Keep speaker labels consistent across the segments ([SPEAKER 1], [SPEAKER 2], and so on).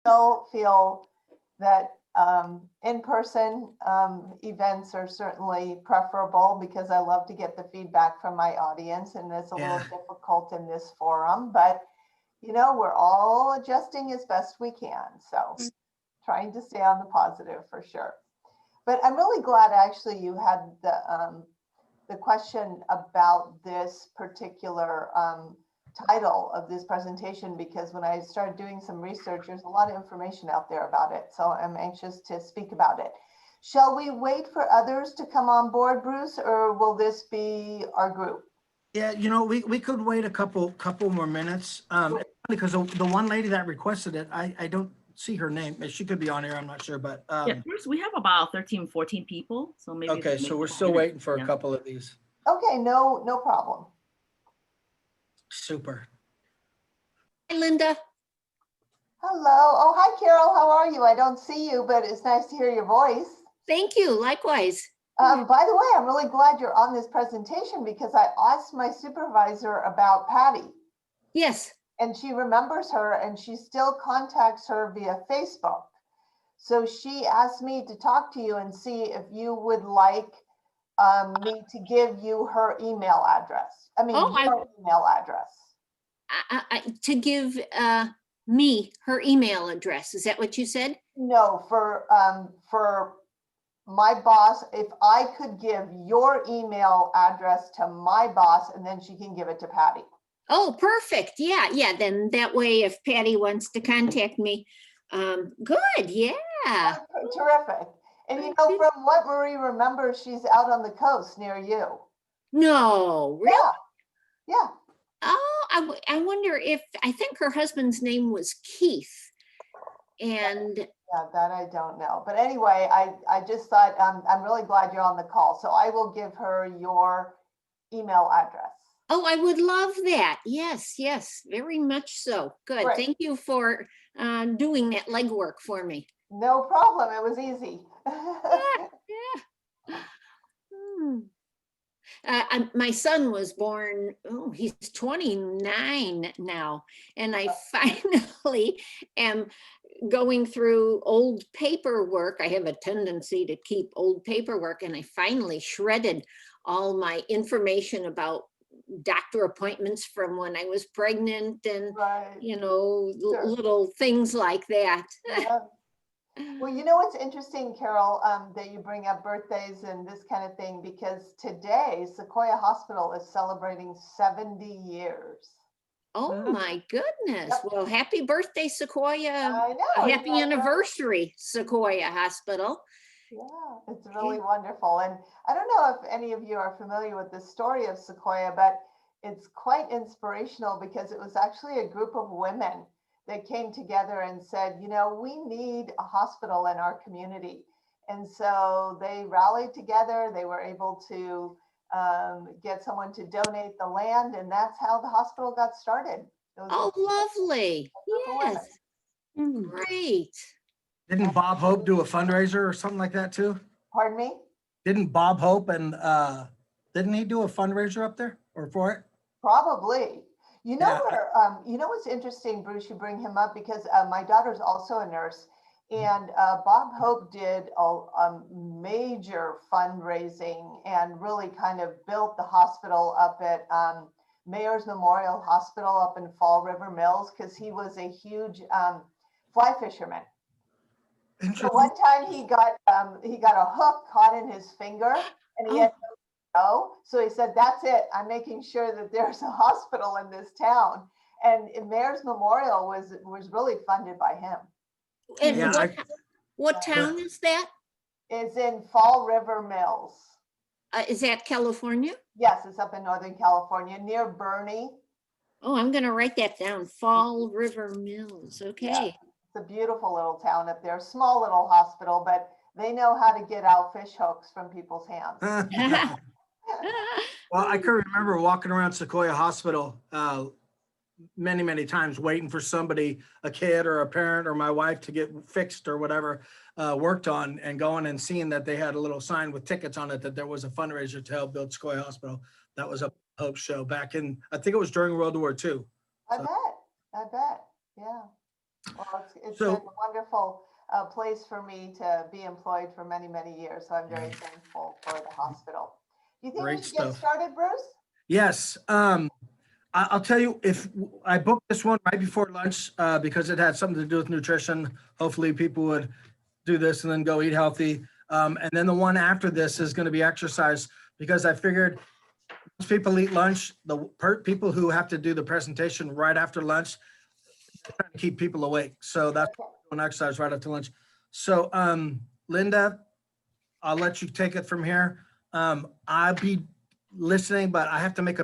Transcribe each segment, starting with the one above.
[SPEAKER 1] still feel that in-person events are certainly preferable because I love to get the feedback from my audience, and it's a little difficult in this forum, but you know, we're all adjusting as best we can. So trying to stay on the positive for sure. But I'm really glad actually you had the question about this particular title of this presentation, because when I started doing some research, there's a lot of information out there about it. So I'm anxious to speak about it. Shall we wait for others to come on board, Bruce, or will this be our group?
[SPEAKER 2] Yeah, you know, we could wait a couple more minutes. Because the one lady that requested it, I don't see her name. She could be on here, I'm not sure, but
[SPEAKER 3] yeah, Bruce, we have about 13, 14 people. So maybe
[SPEAKER 2] okay, so we're still waiting for a couple of these.
[SPEAKER 1] Okay, no problem.
[SPEAKER 2] Super.
[SPEAKER 4] Hi, Linda.
[SPEAKER 1] Hello. Oh, hi, Carol. How are you? I don't see you, but it's nice to hear your voice.
[SPEAKER 4] Thank you. Likewise.
[SPEAKER 1] By the way, I'm really glad you're on this presentation because I asked my supervisor about Patty.
[SPEAKER 4] Yes.
[SPEAKER 1] And she remembers her and she still contacts her via Facebook. So she asked me to talk to you and see if you would like me to give you her email address. I mean, your email address.
[SPEAKER 4] To give me her email address. Is that what you said?
[SPEAKER 1] No, for my boss, if I could give your email address to my boss and then she can give it to Patty.
[SPEAKER 4] Oh, perfect. Yeah. Then that way, if Patty wants to contact me, good. Yeah.
[SPEAKER 1] Terrific. And you know, from what Marie remembers, she's out on the coast near you.
[SPEAKER 4] No, really?
[SPEAKER 1] Yeah.
[SPEAKER 4] Oh, I wonder if, I think her husband's name was Keith. And
[SPEAKER 1] yeah, that I don't know. But anyway, I just thought I'm really glad you're on the call. So I will give her your email address.
[SPEAKER 4] Oh, I would love that. Yes, very much so. Good.
[SPEAKER 1] Great.
[SPEAKER 4] Thank you for doing that legwork for me.
[SPEAKER 1] No problem. It was easy.
[SPEAKER 4] Yeah. My son was born, he's 29 now, and I finally am going through old paperwork. I have a tendency to keep old paperwork, and I finally shredded all my information about doctor appointments from when I was pregnant and, you know, little things like that.
[SPEAKER 1] Yeah. Well, you know what's interesting, Carol, that you bring up birthdays and this kind of thing, because today Sequoia Hospital is celebrating 70 years.
[SPEAKER 4] Oh my goodness.
[SPEAKER 1] Yep.
[SPEAKER 4] Well, happy birthday, Sequoia.
[SPEAKER 1] I know.
[SPEAKER 4] Happy anniversary, Sequoia Hospital.
[SPEAKER 1] Yeah, it's really wonderful. And I don't know if any of you are familiar with the story of Sequoia, but it's quite inspirational because it was actually a group of women that came together and said, you know, we need a hospital in our community. And so they rallied together. They were able to get someone to donate the land, and that's how the hospital got started.
[SPEAKER 4] Oh, lovely. Yes. Great.
[SPEAKER 2] Didn't Bob Hope do a fundraiser or something like that too?
[SPEAKER 1] Pardon me?
[SPEAKER 2] Didn't Bob Hope and didn't he do a fundraiser up there or for it?
[SPEAKER 1] Probably. You know, you know what's interesting, Bruce, you bring him up because my daughter's also a nurse, and Bob Hope did a major fundraising and really kind of built the hospital up at Mayor's Memorial Hospital up in Fall River Mills because he was a huge fly fisherman. So one time he got a hook caught in his finger and he had no. So he said, that's it. I'm making sure that there's a hospital in this town. And Mayor's Memorial was really funded by him.
[SPEAKER 4] And what town is that?
[SPEAKER 1] It's in Fall River Mills.
[SPEAKER 4] Is that California?
[SPEAKER 1] Yes, it's up in Northern California near Bernie.
[SPEAKER 4] Oh, I'm going to write that down. Fall River Mills. Okay.
[SPEAKER 1] Yeah, it's a beautiful little town up there. Small little hospital, but they know how to get out fish hooks from people's hands.
[SPEAKER 2] Well, I can remember walking around Sequoia Hospital many times waiting for somebody, a kid or a parent or my wife to get fixed or whatever, worked on, and going and seeing that they had a little sign with tickets on it that there was a fundraiser to help build Sequoia Hospital. That was a Hope show back in, I think it was during World War II.
[SPEAKER 1] I bet, yeah. Well, it's
[SPEAKER 2] So-
[SPEAKER 1] been a wonderful place for me to be employed for many, many years. So I'm very thankful for the hospital. Do you think we
[SPEAKER 2] Great
[SPEAKER 1] should get
[SPEAKER 2] stuff.
[SPEAKER 1] started, Bruce?
[SPEAKER 2] Yes. I'll tell you, if I booked this one right before lunch because it had something to do with nutrition, hopefully people would do this and then go eat healthy. And then the one after this is going to be exercise, because I figured most people eat lunch. The people who have to do the presentation right after lunch, trying to keep people awake. So that's an exercise right after lunch. So Linda, I'll let you take it from here. I'll be listening, but I have to make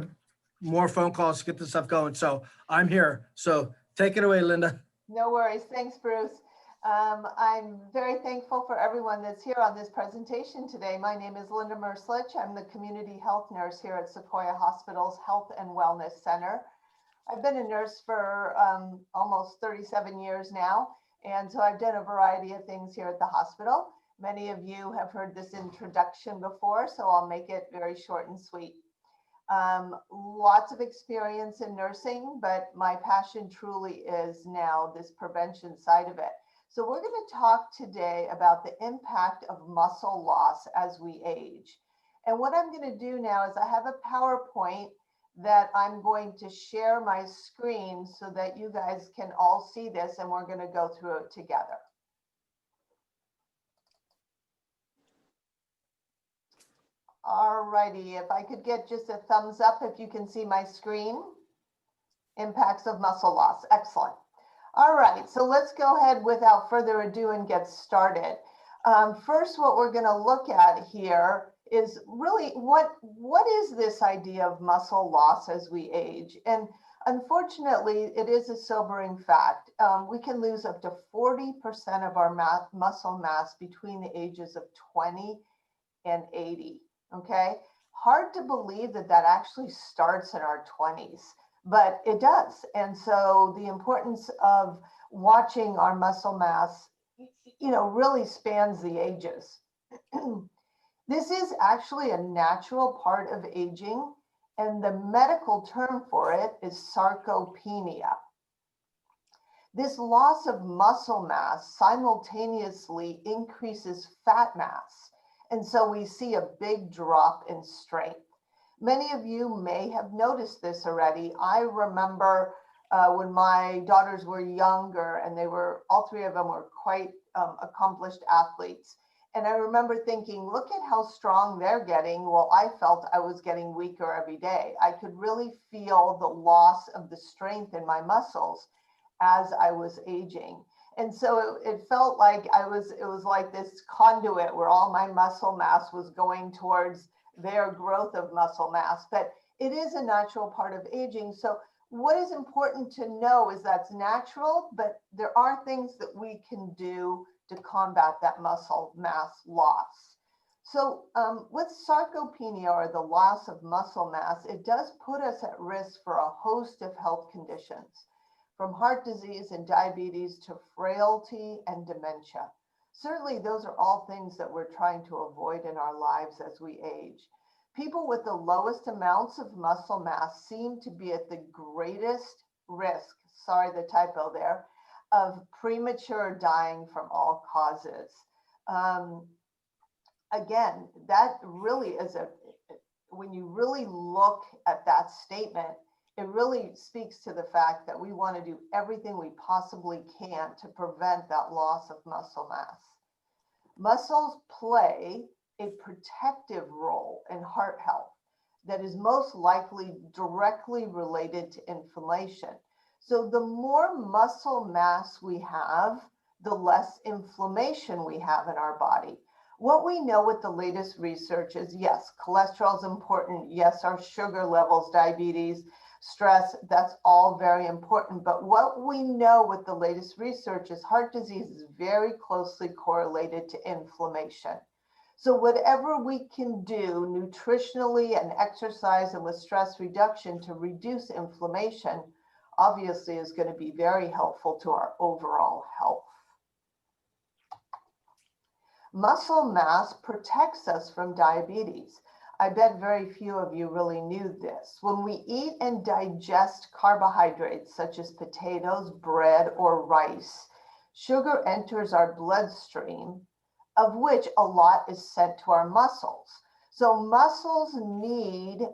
[SPEAKER 2] more phone calls to get this stuff going. So I'm here. So take it away, Linda.
[SPEAKER 1] No worries. Thanks, Bruce. I'm very thankful for everyone that's here on this presentation today. My name is Linda Merslich. I'm the community health nurse here at Sequoia Hospital's Health and Wellness Center. I've been a nurse for almost 37 years now, and so I've done a variety of things here at the hospital. Many of you have heard this introduction before, so I'll make it very short and sweet. Lots of experience in nursing, but my passion truly is now this prevention side of it. So we're going to talk today about the impact of muscle loss as we age. And what I'm going to do now is I have a PowerPoint that I'm going to share my screen so that you guys can all see this, and we're going to go through it together. All righty, if I could get just a thumbs up if you can see my screen. Impacts of muscle loss, excellent. All right, so let's go ahead without further ado and get started. First, what we're going to look at here is really what is this idea of muscle loss as we age? And unfortunately, it is a sobering fact. We can lose up to 40% of our muscle mass between the ages of 20 and 80, okay? Hard to believe that that actually starts in our 20s. But it does. And so the importance of watching our muscle mass, really spans the ages. This is actually a natural part of aging, and the medical term for it is sarcopenia. This loss of muscle mass simultaneously increases fat mass, and so we see a big drop in strength. Many of you may have noticed this already. I remember when my daughters were younger, and all three of them were quite accomplished athletes. And I remember thinking, look at how strong they're getting. Well, I felt I was getting weaker every day. I could really feel the loss of the strength in my muscles as I was aging. And so it felt like it was like this conduit where all my muscle mass was going towards their growth of muscle mass, but it is a natural part of aging. So what is important to know is that's natural, but there are things that we can do to combat that muscle mass loss. So with sarcopenia, or the loss of muscle mass, it does put us at risk for a host of health conditions, from heart disease and diabetes to frailty and dementia. Certainly, those are all things that we're trying to avoid in our lives as we age. People with the lowest amounts of muscle mass seem to be at the greatest risk, sorry, the typo there, of premature dying from all causes. Again, that really is when you really look at that statement, it really speaks to the fact that we want to do everything we possibly can to prevent that loss of muscle mass. Muscles play a protective role in heart health that is most likely directly related to inflammation. So the more muscle mass we have, the less inflammation we have in our body. What we know with the latest research is, yes, cholesterol is important. Yes, our sugar levels, diabetes, stress, that's all very important. But what we know with the latest research is heart disease is very closely correlated to inflammation. So whatever we can do nutritionally and exercise and with stress reduction to reduce inflammation, obviously is going to be very helpful to our overall health. Muscle mass protects us from diabetes. I bet very few of you really knew this. When we eat and digest carbohydrates such as potatoes, bread, or rice, sugar enters our bloodstream, of which a lot is sent to our muscles. So muscles need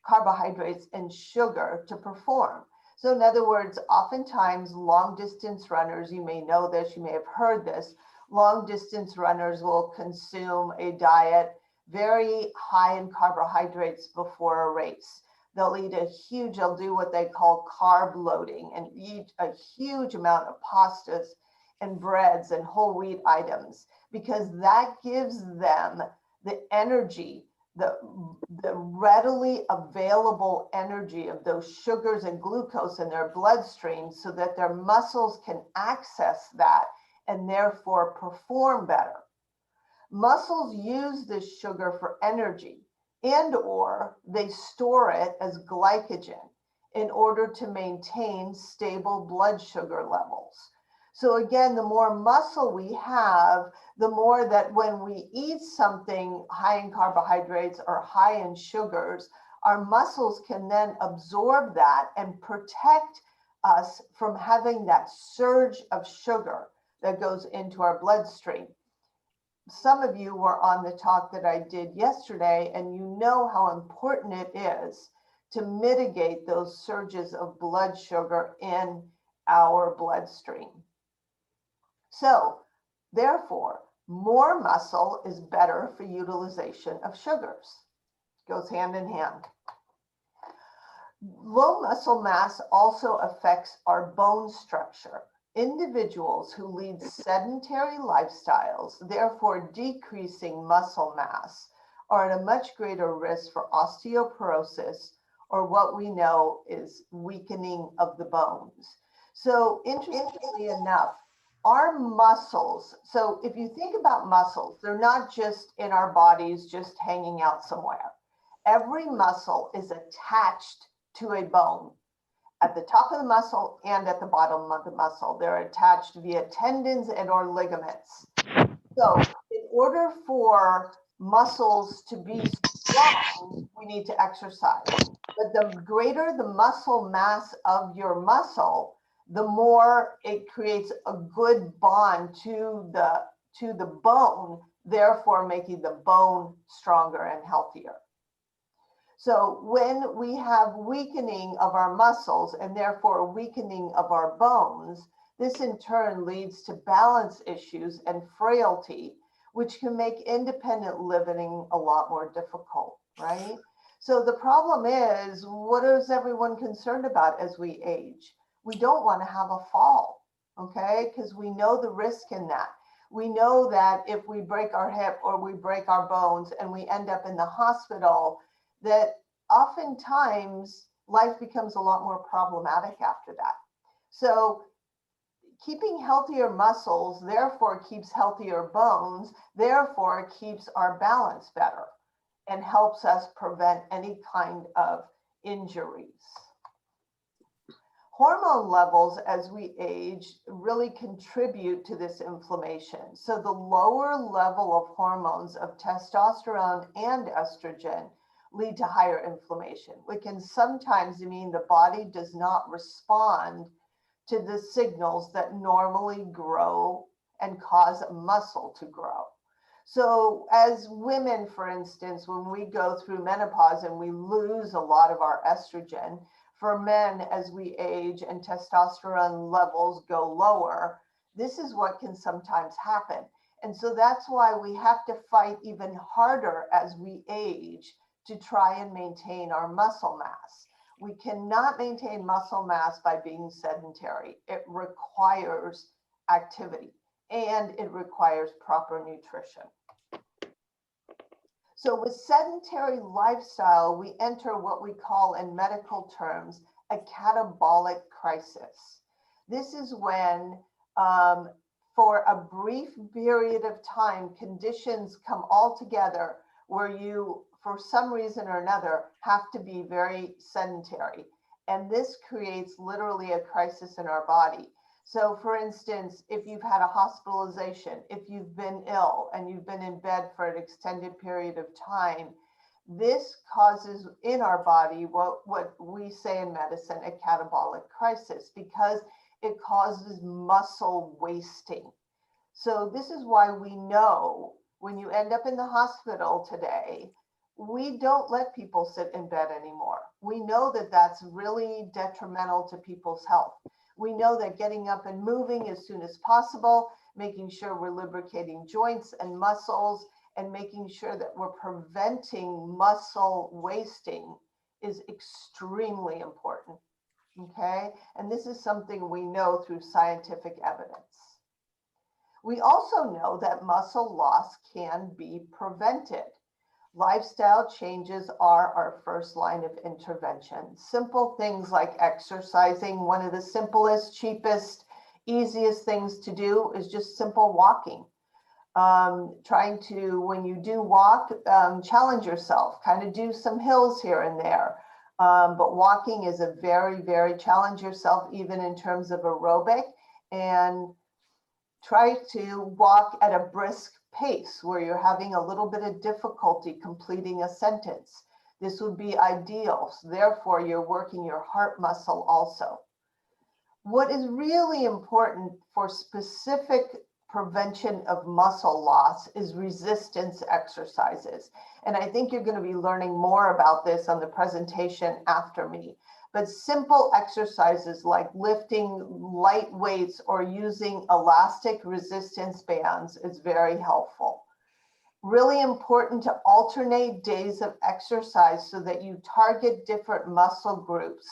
[SPEAKER 1] carbohydrates and sugar to perform. So in other words, oftentimes long distance runners, you may know this, you may have heard this, long distance runners will consume a diet very high in carbohydrates before a race. They'll do what they call carb loading and eat a huge amount of pastas and breads and whole wheat items, because that gives them the energy, the readily available energy of those sugars and glucose in their bloodstream so that their muscles can access that and therefore perform better. Muscles use this sugar for energy, and or they store it as glycogen in order to maintain stable blood sugar levels. So again, the more muscle we have, the more that when we eat something high in carbohydrates or high in sugars, our muscles can then absorb that and protect us from having that surge of sugar that goes into our bloodstream. Some of you were on the talk that I did yesterday, and you know how important it is to mitigate those surges of blood sugar in our bloodstream. So therefore, more muscle is better for utilization of sugars. Goes hand in hand. Low muscle mass also affects our bone structure. Individuals who lead sedentary lifestyles, therefore decreasing muscle mass, are at a much greater risk for osteoporosis, or what we know is weakening of the bones. So interestingly enough, our muscles, so if you think about muscles, they're not just in our bodies, just hanging out somewhere. Every muscle is attached to a bone. At the top of the muscle and at the bottom of the muscle. They're attached via tendons and or ligaments. So in order for muscles to be strong, we need to exercise. But the greater the muscle mass of your muscle, the more it creates a good bond to the bone, therefore making the bone stronger and healthier. So when we have weakening of our muscles and therefore weakening of our bones, this in turn leads to balance issues and frailty, which can make independent living a lot more difficult, right? So the problem is, what is everyone concerned about as we age? We don't want to have a fall, okay? Because we know the risk in that. We know that if we break our hip or we break our bones and we end up in the hospital, that oftentimes life becomes a lot more problematic after that. So keeping healthier muscles, therefore keeps healthier bones, therefore keeps our balance better and helps us prevent any kind of injuries. Hormone levels as we age really contribute to this inflammation. So the lower level of hormones of testosterone and estrogen lead to higher inflammation, which can sometimes mean the body does not respond to the signals that normally grow and cause muscle to grow. So as women, for instance, when we go through menopause and we lose a lot of our estrogen, for men as we age and testosterone levels go lower, this is what can sometimes happen. And so that's why we have to fight even harder as we age to try and maintain our muscle mass. We cannot maintain muscle mass by being sedentary. It requires activity and it requires proper nutrition. So with sedentary lifestyle, we enter what we call in medical terms a catabolic crisis. This is when for a brief period of time, conditions come all together where you, for some reason or another, have to be very sedentary. And this creates literally a crisis in our body. So for instance, if you've had a hospitalization, if you've been ill and you've been in bed for an extended period of time, This causes in our body what we say in medicine a catabolic crisis, because it causes muscle wasting. So this is why we know when you end up in the hospital today, we don't let people sit in bed anymore. We know that that's really detrimental to people's health. We know that getting up and moving as soon as possible, making sure we're lubricating joints and muscles, and making sure that we're preventing muscle wasting is extremely important, okay? And this is something we know through scientific evidence. We also know that muscle loss can be prevented. Lifestyle changes are our first line of intervention. Simple things like exercising. One of the simplest, cheapest, easiest things to do is just simple walking. Trying to, when you do walk, challenge yourself, kind of do some hills here and there. But walking is a very, very challenge yourself, even in terms of aerobic, and try to walk at a brisk pace where you're having a little bit of difficulty completing a sentence. This would be ideal. So therefore, you're working your heart muscle also. What is really important for specific prevention of muscle loss is resistance exercises. And I think you're going to be learning more about this on the presentation after me. But simple exercises like lifting light weights or using elastic resistance bands is very helpful. Really important to alternate days of exercise so that you target different muscle groups.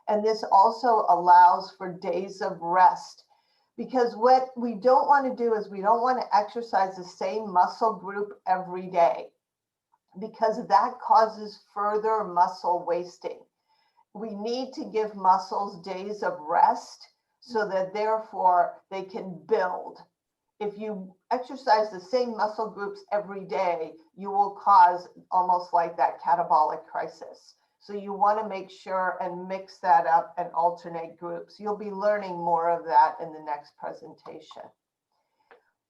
[SPEAKER 1] And this also allows for days of rest. Because what we don't want to do is we don't want to exercise the same muscle group every day, because that causes further muscle wasting. We need to give muscles days of rest so that therefore they can build. If you exercise the same muscle groups every day, you will cause almost like that catabolic crisis. So you want to make sure and mix that up and alternate groups. You'll be learning more of that in the next presentation.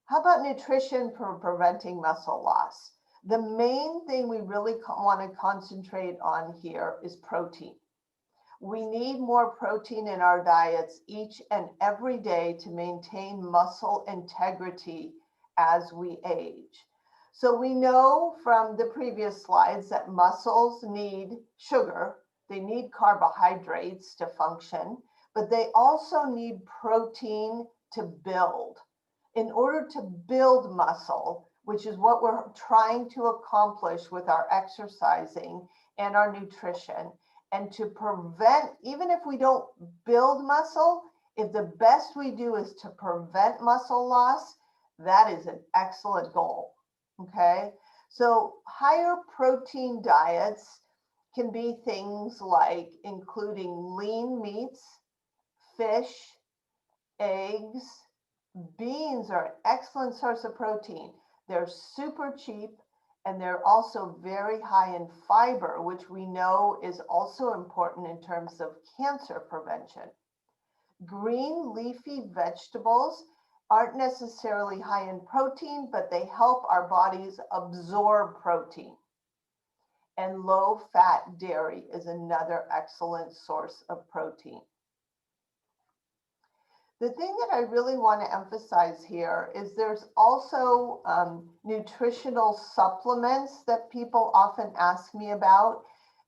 [SPEAKER 1] How about nutrition for preventing muscle loss? The main thing we really want to concentrate on here is protein. We need more protein in our diets each and every day to maintain muscle integrity as we age. So we know from the previous slides that muscles need sugar, they need carbohydrates to function, but they also need protein to build. In order to build muscle, which is what we're trying to accomplish with our exercising and our nutrition, and to prevent, even if we don't build muscle, if the best we do is to prevent muscle loss, that is an excellent goal. Okay, so higher protein diets can be things like including lean meats, fish, eggs. Beans are an excellent source of protein. They're super cheap, and they're also very high in fiber, which we know is also important in terms of cancer prevention. Green leafy vegetables aren't necessarily high in protein, but they help our bodies absorb protein. And low-fat dairy is another excellent source of protein. The thing that I really want to emphasize here is there's also nutritional supplements that people often ask me about.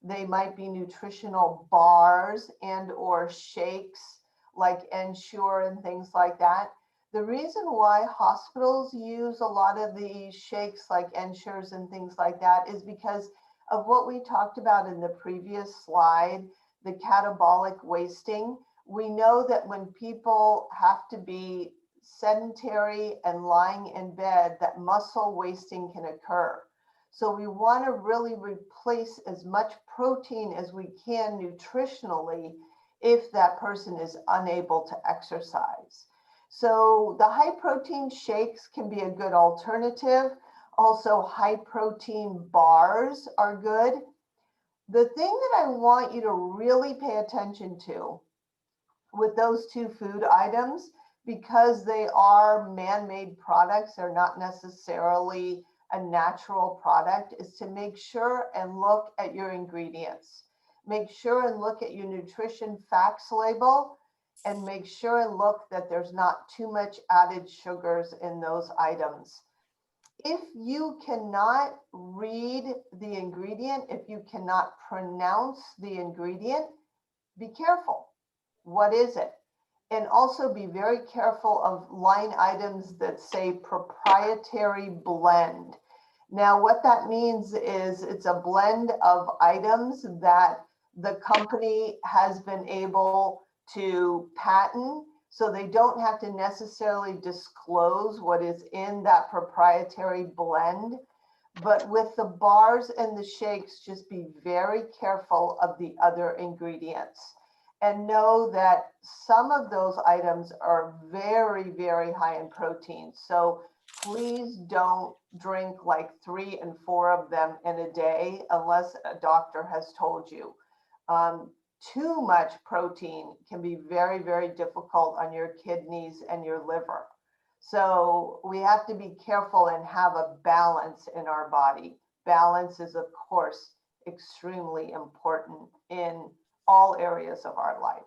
[SPEAKER 1] They might be nutritional bars and or shakes like Ensure and things like that. The reason why hospitals use a lot of these shakes like Ensures and things like that is because of what we talked about in the previous slide, the catabolic wasting. We know that when people have to be sedentary and lying in bed, that muscle wasting can occur. So we want to really replace as much protein as we can nutritionally if that person is unable to exercise. So the high protein shakes can be a good alternative. Also, high protein bars are good. The thing that I want you to really pay attention to with those two food items, because they are man-made products, they're not necessarily a natural product is to make sure and look at your ingredients. Make sure and look at your nutrition facts label, and make sure and look that there's not too much added sugars in those items. If you cannot read the ingredient, if you cannot pronounce the ingredient, be careful. What is it? And also be very careful of line items that say proprietary blend. Now, what that means is it's a blend of items that the company has been able to patent, so they don't have to necessarily disclose what is in that proprietary blend. But with the bars and the shakes, just be very careful of the other ingredients. And know that some of those items are very, very high in protein. So please don't drink like 3 and 4 of them in a day unless a doctor has told you. Too much protein can be very, very difficult on your kidneys and your liver. So we have to be careful and have a balance in our body. Balance is, of course, extremely important in all areas of our life.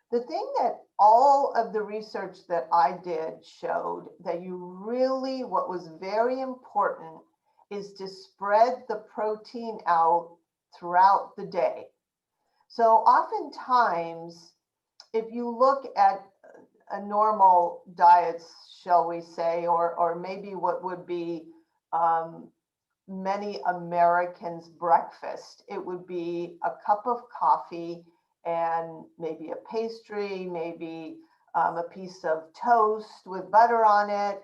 [SPEAKER 1] The thing that all of the research that I did showed that you really, what was very important is to spread the protein out throughout the day. So oftentimes, if you look at a normal diet, shall we say, or maybe what would be many Americans' breakfast, it would be a cup of coffee and maybe a pastry, maybe a piece of toast with butter on it.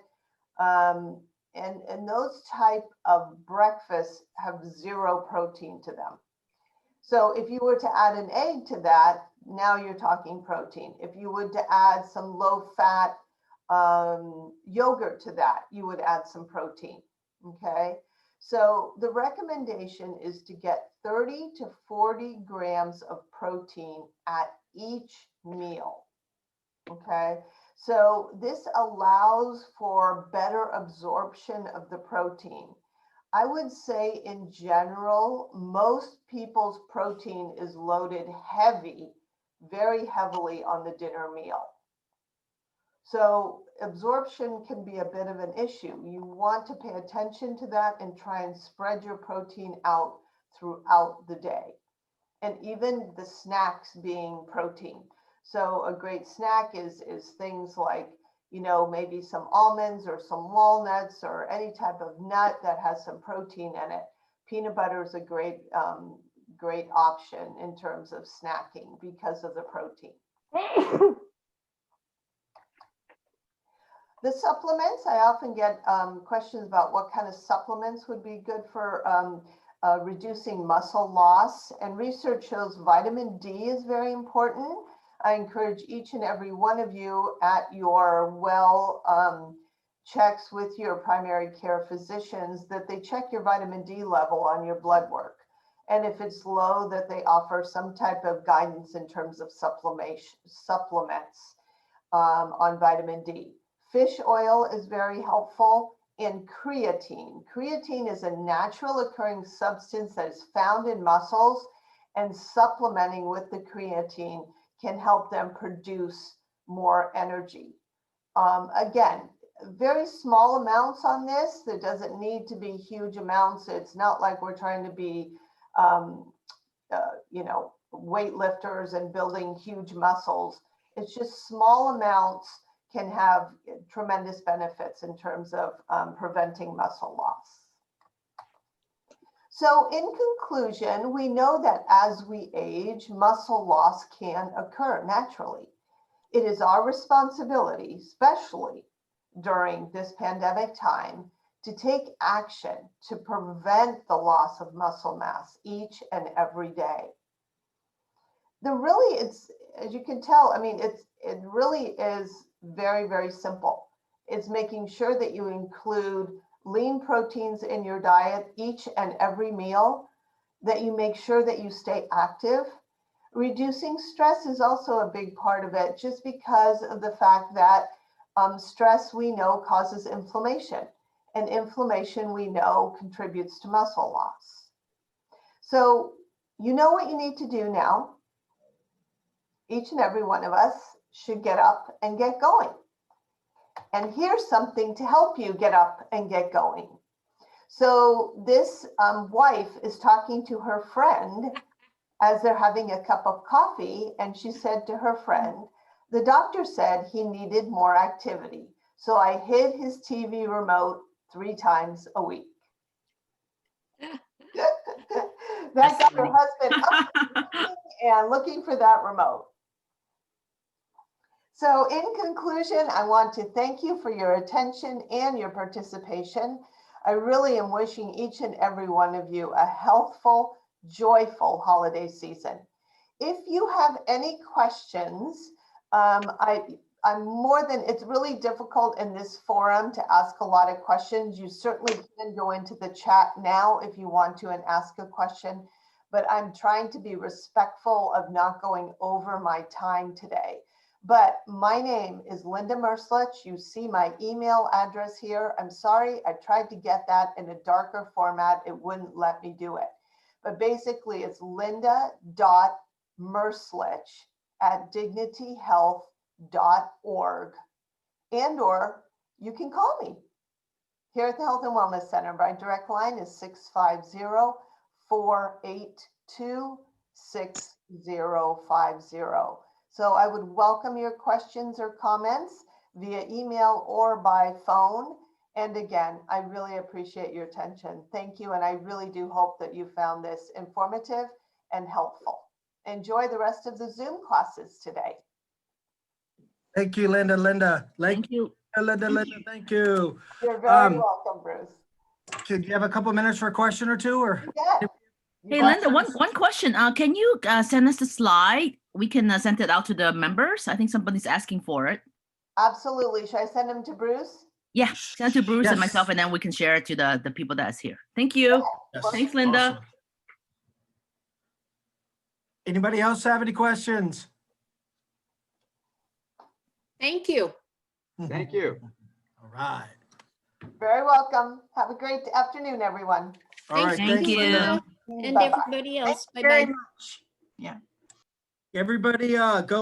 [SPEAKER 1] And those type of breakfasts have zero protein to them. So if you were to add an egg to that, now you're talking protein. If you were to add some low-fat yogurt to that, you would add some protein, okay? So the recommendation is to get 30 to 40 grams of protein at each meal, okay? So this allows for better absorption of the protein. I would say in general, most people's protein is loaded heavy, very heavily on the dinner meal. So absorption can be a bit of an issue. You want to pay attention to that and try and spread your protein out throughout the day. And even the snacks being protein. So a great snack is things like, you know, maybe some almonds or some walnuts or any type of nut that has some protein in it. Peanut butter is a great option in terms of snacking because of the protein. The supplements, I often get questions about what kind of supplements would be good for reducing muscle loss. And research shows vitamin D is very important. I encourage each and every one of you at your checks with your primary care physicians that they check your vitamin D level on your blood work. And if it's low, that they offer some type of guidance in terms of supplements on vitamin D. Fish oil is very helpful, and creatine. Creatine is a natural occurring substance that is found in muscles, and supplementing with the creatine can help them produce more energy. Again, very small amounts on this. There doesn't need to be huge amounts. It's not like we're trying to be, you know, weightlifters and building huge muscles. It's just small amounts can have tremendous benefits in terms of preventing muscle loss. So in conclusion, we know that as we age, muscle loss can occur naturally. It is our responsibility, especially during this pandemic time, to take action to prevent the loss of muscle mass each and every day. It's, as you can tell, I mean, it really is very, very simple. It's making sure that you include lean proteins in your diet each and every meal, that you make sure that you stay active. Reducing stress is also a big part of it, just because of the fact that stress, we know, causes inflammation. And inflammation, we know, contributes to muscle loss. So you know what you need to do now. Each and every one of us should get up and get going. And here's something to help you get up and get going. So this wife is talking to her friend as they're having a cup of coffee, and she said to her friend, the doctor said he needed more activity. So I hid his TV remote 3 times a week. That got her husband up and looking for that remote. So in conclusion, I want to thank you for your attention and your participation. I really am wishing each and every one of you a healthful, joyful holiday season. If you have any questions, I'm more than, it's really difficult in this forum to ask a lot of questions. You certainly can go into the chat now if you want to and ask a question, but I'm trying to be respectful of not going over my time today. But my name is Linda Merslich. You see my email address here. I'm sorry, I tried to get that in a darker format. It wouldn't let me do it. But basically it's linda.merslich@dignityhealth.org. And or you can call me here at the Health and Wellness Center. My direct line is 650-482-6050. So I would welcome your questions or comments via email or by phone. And again, I really appreciate your attention. Thank you. And I really do hope that you found this informative and helpful. Enjoy the rest of the Zoom classes today.
[SPEAKER 2] Thank you, Linda.
[SPEAKER 3] Thank you.
[SPEAKER 2] Linda, thank you.
[SPEAKER 1] You're very welcome, Bruce.
[SPEAKER 2] Could you have a couple minutes for a question or two? Or
[SPEAKER 1] Yeah.
[SPEAKER 3] Hey, Linda, one question. Can you send us the slide? We can send it out to the members. I think somebody's asking for it.
[SPEAKER 1] Absolutely. Should I send them to Bruce?
[SPEAKER 3] Yeah, send it to Bruce and
[SPEAKER 2] Yes.
[SPEAKER 3] myself, and then we can share it to the people that's here. Thank you.
[SPEAKER 2] Yes.
[SPEAKER 3] Thanks, Linda.
[SPEAKER 2] Awesome. Anybody else have any questions?
[SPEAKER 4] Thank you.
[SPEAKER 5] Thank you.
[SPEAKER 2] All right.
[SPEAKER 1] Very welcome. Have a great afternoon, everyone.
[SPEAKER 2] All right.
[SPEAKER 3] Thank you.
[SPEAKER 2] Linda.
[SPEAKER 4] And
[SPEAKER 1] Bye-bye.
[SPEAKER 4] everybody else.
[SPEAKER 2] Very
[SPEAKER 4] Bye-bye.
[SPEAKER 2] much. Yeah. Everybody go